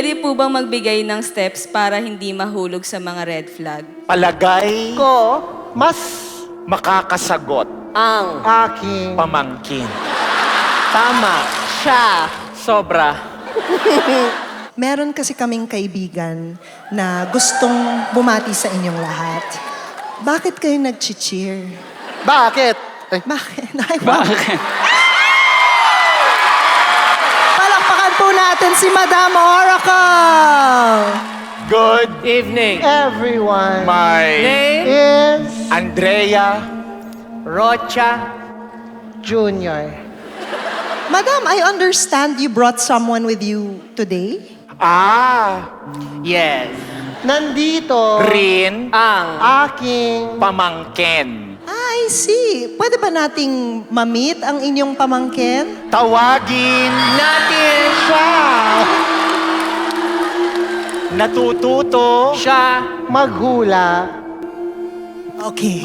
Pwede po bang magbigay ng steps para hindi mahulog sa mga red flag? Palagay Ko mas makakasagot ang Aking pamangkin. tama siya. Sobra. Meron kasi kaming kaibigan na gustong bumati sa inyong lahat. Bakit kayo nag-cheer? Bakit? Bakit? Ay, wow. Palakpakan po natin si Madam Oracle! Good Evening. Everyone my Name? is Andrea. Rocha. Junior. Madam, I understand you brought someone with you today? Yes. Nandito Rin Ang aking pamangkin. I see. Pwede ba nating ma-meet ang inyong pamangkin? Tawagin natin siya natututo siya. maghula. Okay.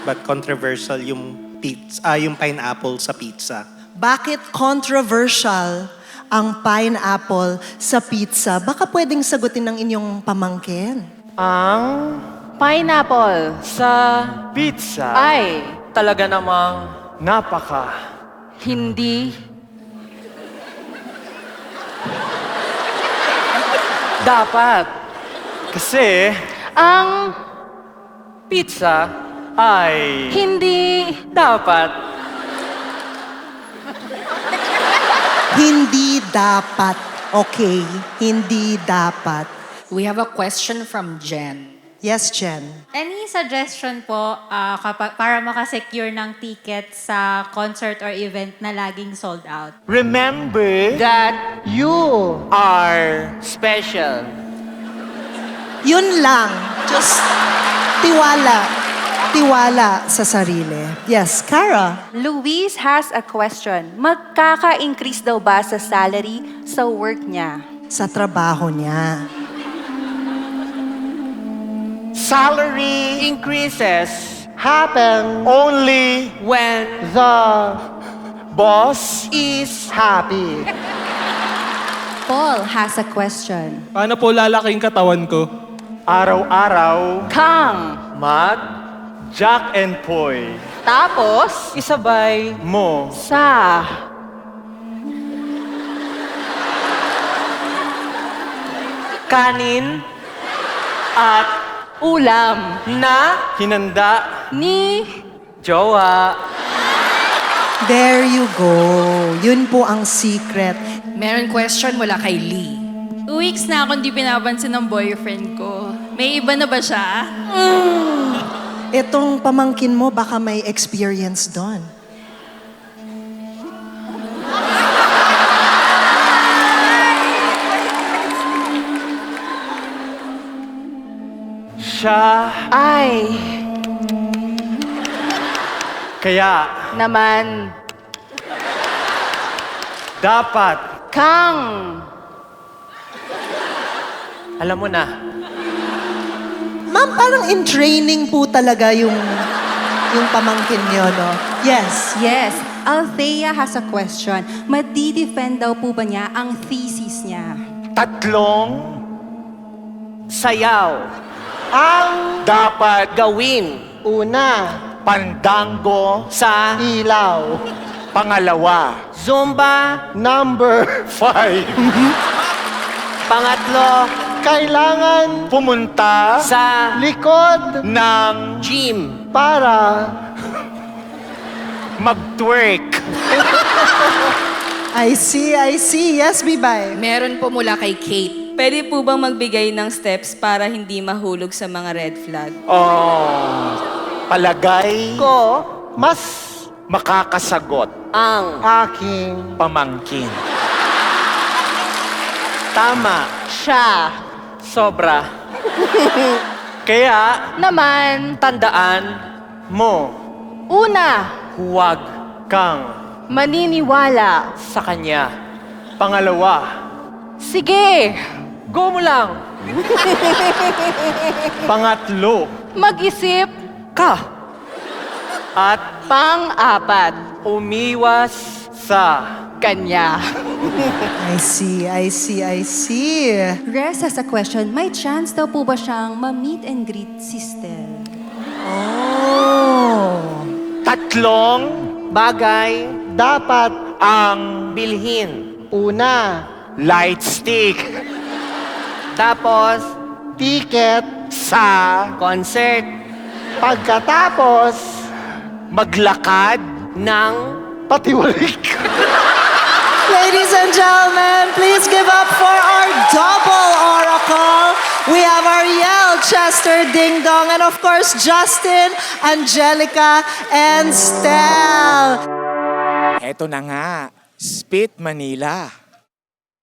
But controversial yung pizza, yung pineapple sa pizza. Bakit controversial ang pineapple sa pizza? Baka pwedeng sagutin ng inyong pamangkin. ang Pineapple sa pizza. ay talaga namang Napaka hindi dapat. kasi Ang pizza ay hindi dapat. Hindi dapat. Okay. Hindi dapat. We have a question from Jen. Yes, Jen. Any suggestion po para makasecure ng ticket sa concert or event na laging sold out? remember That You are special. Yun lang. Just tiwala. Tiwala sa sarili. Yes, Cara. Luis has a question. Magkaka-increase daw ba sa salary sa work niya? Sa trabaho niya. salary Increases happen only when the boss is happy. Paul has a question. Paano po lalaki yung katawan ko? araw-araw Kang. mag Jack and Poy Tapos, isabay mo sa kanin at ulam na hinanda ni jowa. There you go. Yun po ang secret. Meron question mula kay Lee. 2 weeks na akong di pinapansin ng boyfriend ko. May iba na ba siya? Itong pamangkin mo, baka may experience doon. siya ay kaya naman dapat kang Alam mo na. Ma'am, parang in training po talaga yung pamangkin niyo, no? Yes. Yes, Althea has a question. Madi-defend daw po ba niya ang thesis niya? tatlong Sayaw. Ang dapat Gawin una, pandango sa ilaw. pangalawa Zumba. Number 5 Pangatlo, kailangan pumunta sa likod ng gym. para mag-twerk. I see, I see. Yes, Bibay. Meron po mula kay Kate. Pwede po bang magbigay ng steps para hindi mahulog sa mga red flag? Oh, palagay ko mas makakasagot Ang aking pamangkin. tama Siya sobra. Kaya naman Tandaan mo una, huwag kang maniniwala. sa kanya. pangalawa Sige, Go mo lang. pangatlo mag-isip. Ka. at Pang-apat, Umiwas Sa. Kanya. I see. Rest has a question. May chance daw po ba siyang ma-meet and greet si Stel? Oh. Tatlong bagay Dapat ang bilhin. una, Light stick. Tapos, ticket, sa concert, pagkatapos, maglakad ng patiwalik. Ladies and gentlemen, please give up for our double oracle. We have Ariel, Chester, Ding Dong, and of course, Justin, Angelica, and Stel. Eto na nga, Spit Manila.